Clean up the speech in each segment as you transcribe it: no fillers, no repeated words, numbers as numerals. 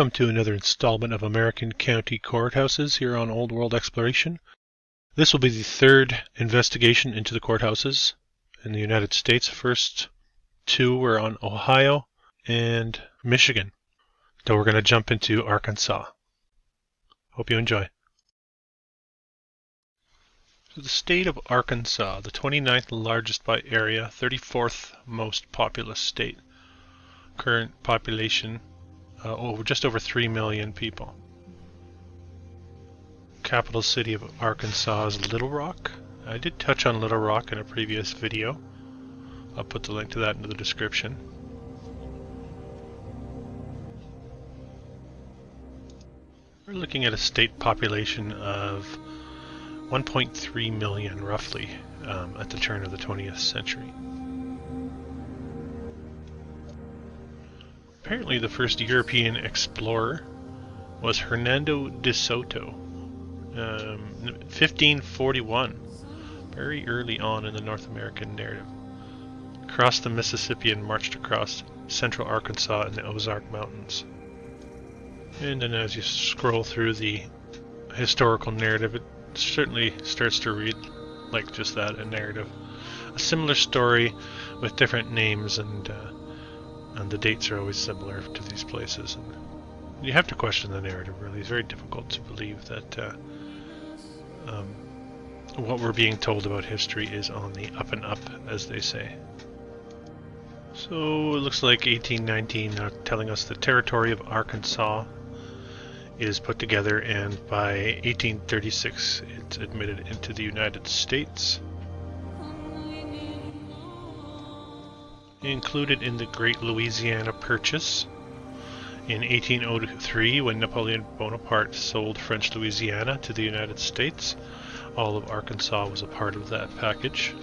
Welcome to another installment of American County Courthouses here on Old World Exploration. This will be the third investigation into the courthouses in the United States. First two were on Ohio and Michigan. So we're going to jump into Arkansas. Hope you enjoy. So the state of Arkansas, the 29th largest by area, 34th most populous state. Current population just over 3 million people. Capital city of Arkansas is Little Rock. I did touch on Little Rock in a previous video. I'll put the link to that into the description. We're looking at a state population of 1.3 million roughly at the turn of the 20th century. Apparently the first European explorer was Hernando de Soto, 1541, very early on in the North American narrative. Crossed the Mississippi and marched across central Arkansas and the Ozark Mountains. And then as you scroll through the historical narrative, it certainly starts to read like just that, a narrative. A similar story with different names, and the dates are always similar to these places. And you have to question the narrative, really. It's very difficult to believe that what we're being told about history is on the up and up, as they say. So it looks like 1819 telling us the territory of Arkansas is put together, and by 1836 it's admitted into the United States. Included in the Great Louisiana Purchase in 1803, when Napoleon Bonaparte sold French Louisiana to the United States. All of Arkansas was a part of that package.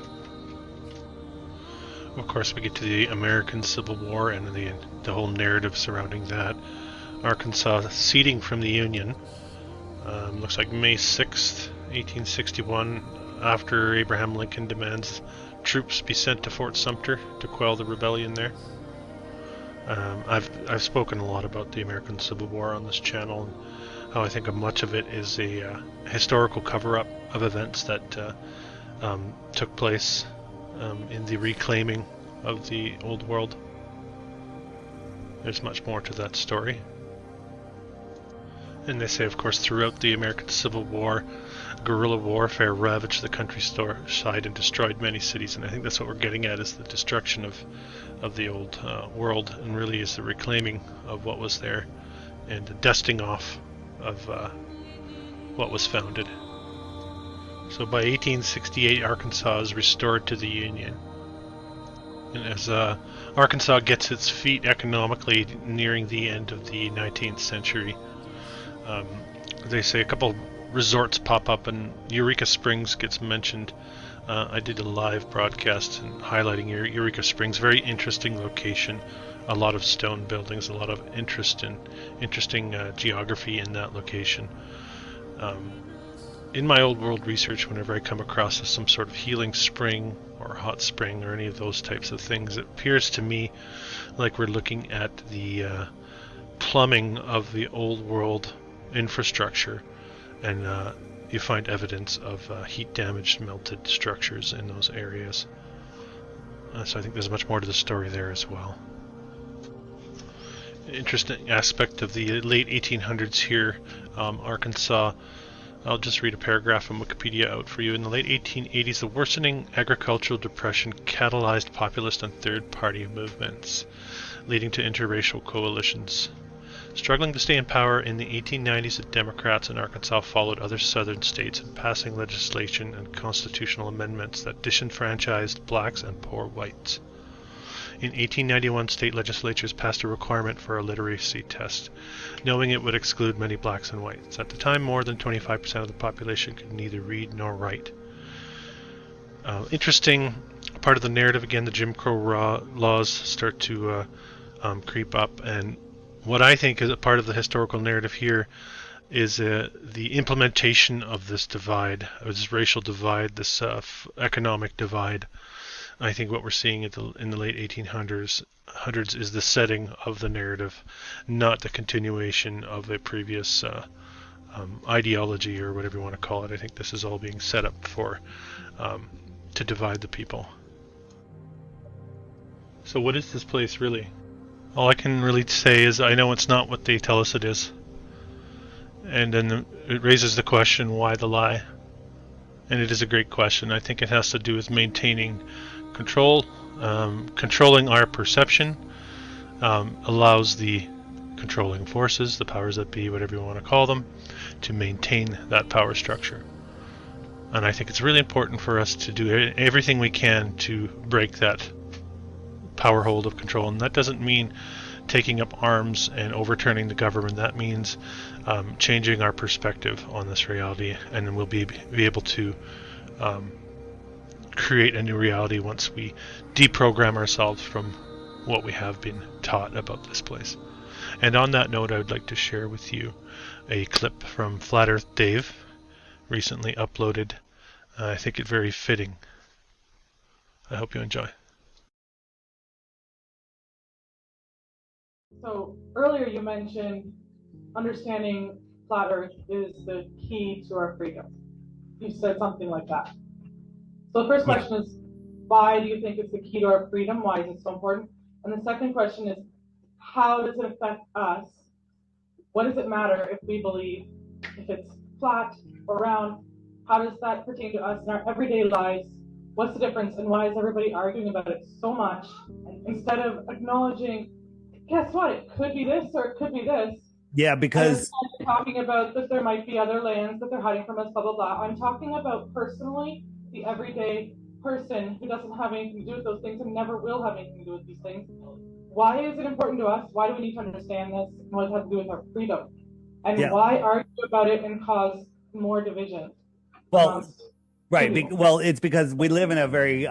Of course, we get to the American Civil War and the whole narrative surrounding that. Arkansas seceding from the Union. Looks like May 6th, 1861, after Abraham Lincoln demands troops be sent to Fort Sumter to quell the rebellion there. I've spoken a lot about the American Civil War on this channel, and how I think much of it is a historical cover-up of events that took place in the reclaiming of the Old World. There's much more to that story. And they say, of course, throughout the American Civil War, guerrilla warfare ravaged the countryside and destroyed many cities, and I think that's what we're getting at, is the destruction of the old world, and really is the reclaiming of what was there and the dusting off of what was founded. So by 1868, Arkansas is restored to the Union. And as Arkansas gets its feet economically nearing the end of the 19th century, they say a couple resorts pop up, and Eureka Springs gets mentioned. I did a live broadcast highlighting Eureka Springs. Very interesting location. A lot of stone buildings, a lot of interesting geography in that location. In my old world research, whenever I come across some sort of healing spring or hot spring or any of those types of things, it appears to me like we're looking at the plumbing of the old world infrastructure, and you find evidence of heat damaged, melted structures in those areas. So I think there's much more to the story there as well. Interesting aspect of the late 1800s here, Arkansas. I'll just read a paragraph from Wikipedia out for you. In the late 1880s, the worsening agricultural depression catalyzed populist and third-party movements, leading to interracial coalitions. Struggling to stay in power in the 1890s, the Democrats in Arkansas followed other southern states in passing legislation and constitutional amendments that disenfranchised blacks and poor whites. In 1891, state legislatures passed a requirement for a literacy test, knowing it would exclude many blacks and whites. At the time, more than 25% of the population could neither read nor write. Interesting part of the narrative, again, the Jim Crow laws start to creep up, and what I think is a part of the historical narrative here is the implementation of this divide, this racial divide, this economic divide. I think what we're seeing in the late 1800s hundreds is the setting of the narrative, not the continuation of a previous ideology or whatever you want to call it. I think this is all being set up for to divide the people. So what is this place really? All I can really say is I know it's not what they tell us it is. And then it raises the question, why the lie? And it is a great question. I think it has to do with maintaining control, controlling our perception, allows the controlling forces, the powers that be, whatever you want to call them, to maintain that power structure. And I think it's really important for us to do everything we can to break that power hold of control. And that doesn't mean taking up arms and overturning the government. That means changing our perspective on this reality, and then we'll be able to create a new reality once we deprogram ourselves from what we have been taught about this place. And on that note, I would like to share with you a clip from Flat Earth Dave, recently uploaded. I think it very fitting. I hope you enjoy. So earlier you mentioned understanding flat Earth is the key to our freedom. You said something like that. So the first question is, why do you think it's the key to our freedom? Why is it so important? And the second question is, how does it affect us? What does it matter if we believe, if it's flat or round? How does that pertain to us in our everyday lives? What's the difference, and why is everybody arguing about it so much? Instead of acknowledging, guess what, it could be this or it could be this. Yeah, because talking about that there might be other lands that they're hiding from us, blah, blah, blah. I'm talking about personally, the everyday person who doesn't have anything to do with those things and never will have anything to do with these things. Why is it important to us? Why do we need to understand this? And what it has to do with our freedom? And why argue about it and cause more division? Well, right. Well, it's because we live in a very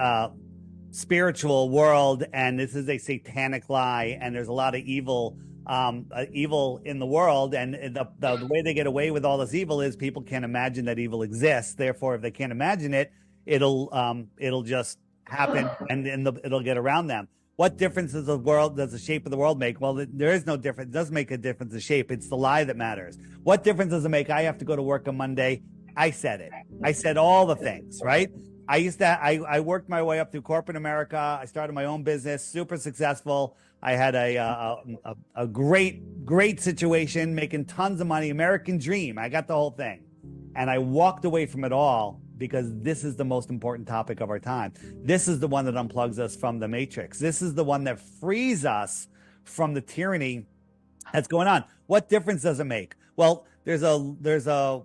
spiritual world, and this is a satanic lie, and there's a lot of evil in the world, and the way they get away with all this evil is people can't imagine that evil exists. Therefore, if they can't imagine it, it'll just happen, and it'll get around them. What difference does the shape of the world make? Well, there is no difference. It does make a difference, the shape. It's the lie that matters. What difference does it make? I have to go to work on Monday. I said it. I said all the things, right? I worked my way up through corporate America. I started my own business, super successful. I had a great situation, making tons of money, American dream. I got the whole thing. And I walked away from it all because this is the most important topic of our time. This is the one that unplugs us from the matrix. This is the one that frees us from the tyranny that's going on. What difference does it make? Well, there's a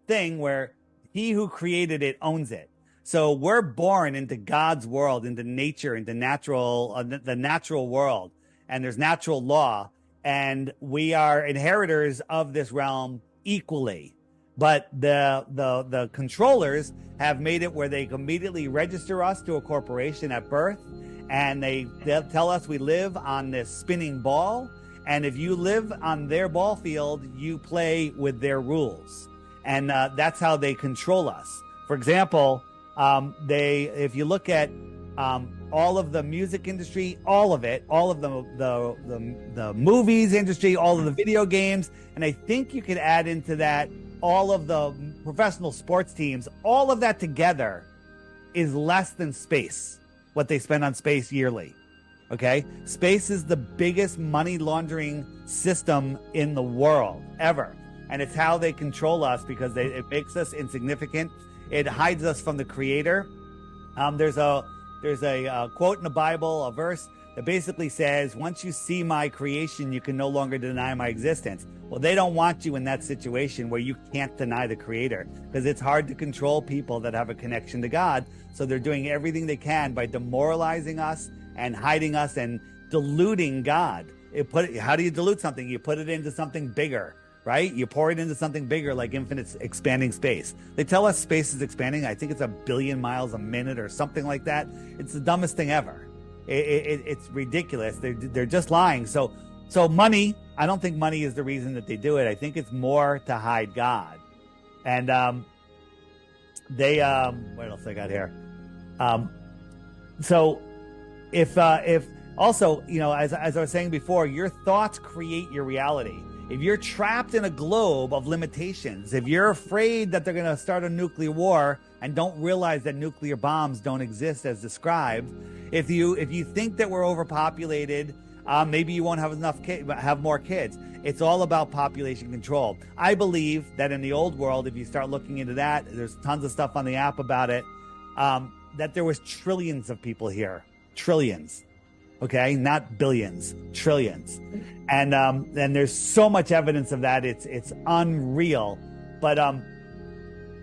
thing where he who created it owns it. So we're born into God's world, into nature, into the natural world, and there's natural law, and we are inheritors of this realm equally. But the controllers have made it where they immediately register us to a corporation at birth, and they'll tell us we live on this spinning ball, and if you live on their ball field, you play with their rules, and that's how they control us. For example, if you look at all of the music industry, all of it, all of the movies industry, all of the video games, and I think you could add into that all of the professional sports teams, all of that together is less than space, what they spend on space yearly. Okay? Space is the biggest money laundering system in the world ever. And it's how they control us because it makes us insignificant. It hides us from the creator. There's a quote in the Bible, a verse that basically says, once you see my creation, you can no longer deny my existence. Well, they don't want you in that situation where you can't deny the creator, because it's hard to control people that have a connection to God. So they're doing everything they can by demoralizing us and hiding us and diluting God. How do you dilute something? You put it into something bigger, right? You pour it into something bigger, like infinite expanding space. They tell us space is expanding. I think it's 1 billion miles a minute or something like that. It's the dumbest thing ever. It's ridiculous. They're just lying. So money, I don't think money is the reason that they do it. I think it's more to hide God. And what else I got here? So if Also, as I was saying before, your thoughts create your reality. If you're trapped in a globe of limitations, if you're afraid that they're going to start a nuclear war and don't realize that nuclear bombs don't exist as described, if you think that we're overpopulated, maybe you won't have have more kids. It's all about population control. I believe that in the old world, if you start looking into that, there's tons of stuff on the app about it, that there was trillions of people here, trillions. Okay, not billions, trillions, and there's so much evidence of that. It's unreal. But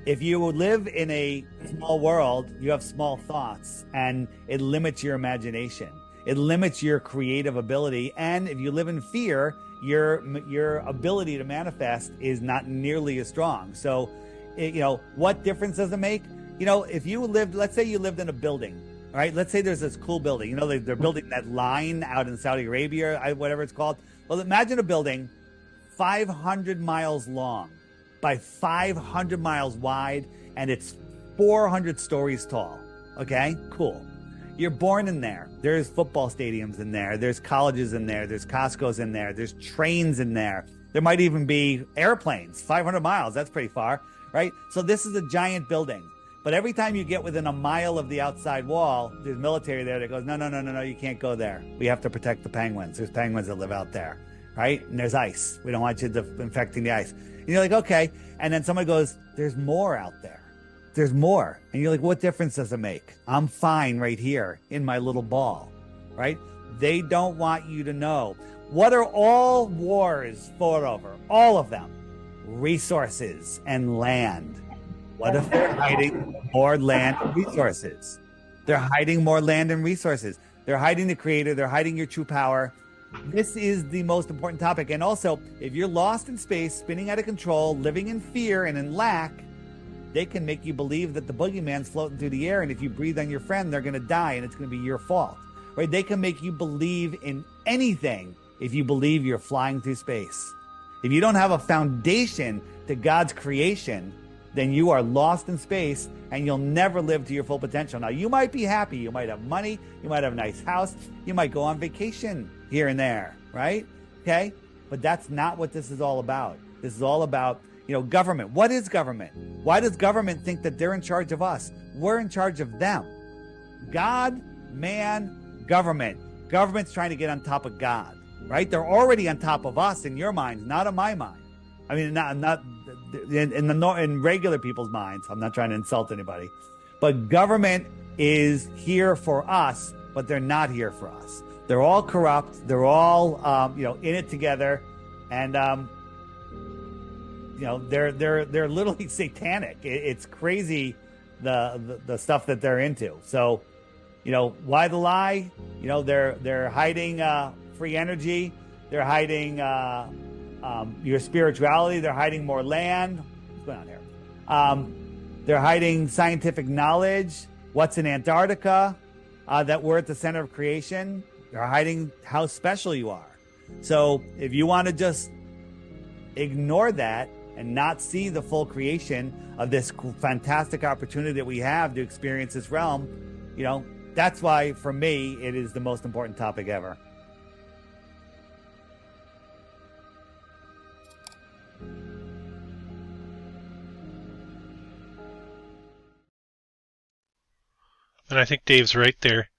if you live in a small world, you have small thoughts, and it limits your imagination. It limits your creative ability, and if you live in fear, your ability to manifest is not nearly as strong. So, what difference does it make? If you lived, let's say you lived in a building. All right, let's say there's this cool building. They're building that line out in Saudi Arabia, whatever it's called. Well, imagine a building 500 miles long by 500 miles wide, and it's 400 stories tall. Okay, cool. You're born in there. There's football stadiums in there. There's colleges in there. There's Costco's in there. There's trains in there. There might even be airplanes. 500 miles, that's pretty far, right? So this is a giant building. But every time you get within a mile of the outside wall, there's military there that goes, no, you can't go there. We have to protect the penguins. There's penguins that live out there, right? And there's ice. We don't want you infecting the ice. And you're like, okay. And then somebody goes, there's more out there. There's more. And you're like, what difference does it make? I'm fine right here in my little ball, right? They don't want you to know. What are all wars fought over? All of them. Resources and land. What if they're hiding more land and resources? They're hiding more land and resources. They're hiding the creator. They're hiding your true power. This is the most important topic. And also, if you're lost in space, spinning out of control, living in fear and in lack, they can make you believe that the boogeyman's floating through the air. And if you breathe on your friend, they're going to die and it's going to be your fault. Right? They can make you believe in anything if you believe you're flying through space. If you don't have a foundation to God's creation, then you are lost in space and you'll never live to your full potential. Now, you might be happy. You might have money. You might have a nice house. You might go on vacation here and there, right? Okay? But that's not what this is all about. This is all about, government. What is government? Why does government think that they're in charge of us? We're in charge of them. God, man, government. Government's trying to get on top of God, right? They're already on top of us in your minds, not in my mind. I mean, not in regular people's minds. I'm not trying to insult anybody, but government is here for us, but they're not here for us. They're all corrupt. They're all, in it together, and they're literally satanic. It's crazy the stuff that they're into. So, why the lie? They're hiding free energy. They're hiding your spirituality. They're hiding more land. What's going on here? They're hiding scientific knowledge. What's in Antarctica? That we're at the center of creation. They're hiding how special you are. So if you want to just ignore that and not see the full creation of this fantastic opportunity that we have to experience this realm, that's why, for me, it is the most important topic ever. And I think Dave's right there.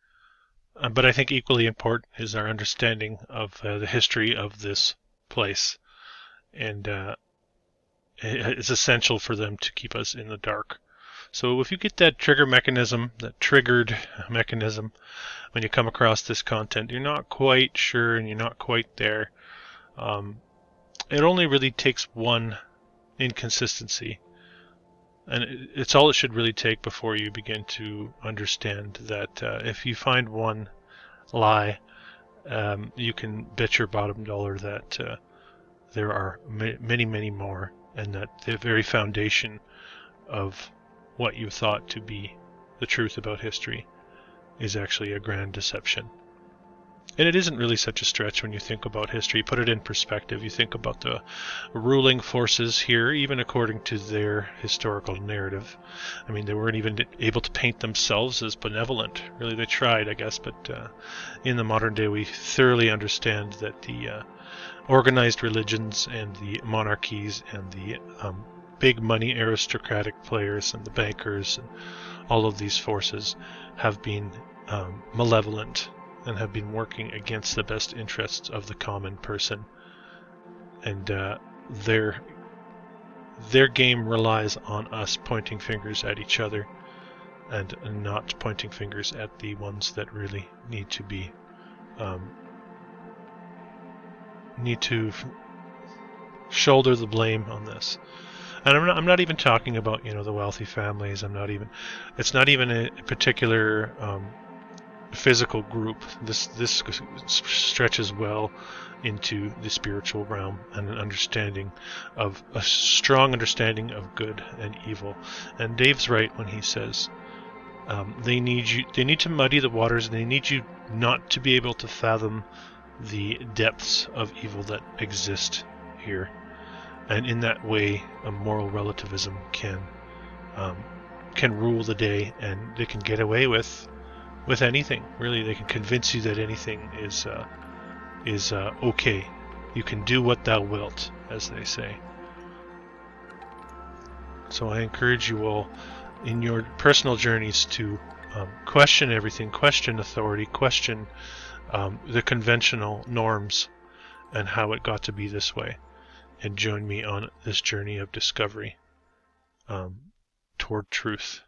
But I think equally important is our understanding of the history of this place. And it's essential for them to keep us in the dark. So if you get that triggered mechanism, when you come across this content, you're not quite sure and you're not quite there. It only really takes one inconsistency. And it's all it should really take before you begin to understand that if you find one lie, you can bet your bottom dollar that there are many, many more, and that the very foundation of what you thought to be the truth about history is actually a grand deception. And it isn't really such a stretch when you think about history. Put it in perspective. You think about the ruling forces here, even according to their historical narrative. I mean, they weren't even able to paint themselves as benevolent. Really, they tried, I guess, but in the modern day, we thoroughly understand that the organized religions and the monarchies and the big money aristocratic players and the bankers and all of these forces have been malevolent and have been working against the best interests of the common person. And their game relies on us pointing fingers at each other and not pointing fingers at the ones that really need to be need to shoulder the blame on this. And I'm not even talking about the wealthy families. It's not even a particular physical group. This stretches well into the spiritual realm and an understanding of a strong understanding of good and evil. And Dave's right when he says they need to muddy the waters, and they need you not to be able to fathom the depths of evil that exist here. And in that way, a moral relativism can rule the day, and they can get away with anything. Really, they can convince you that anything is okay. You can do what thou wilt, as they say. So I encourage you all in your personal journeys to question everything, question authority, question the conventional norms and how it got to be this way, and join me on this journey of discovery toward truth.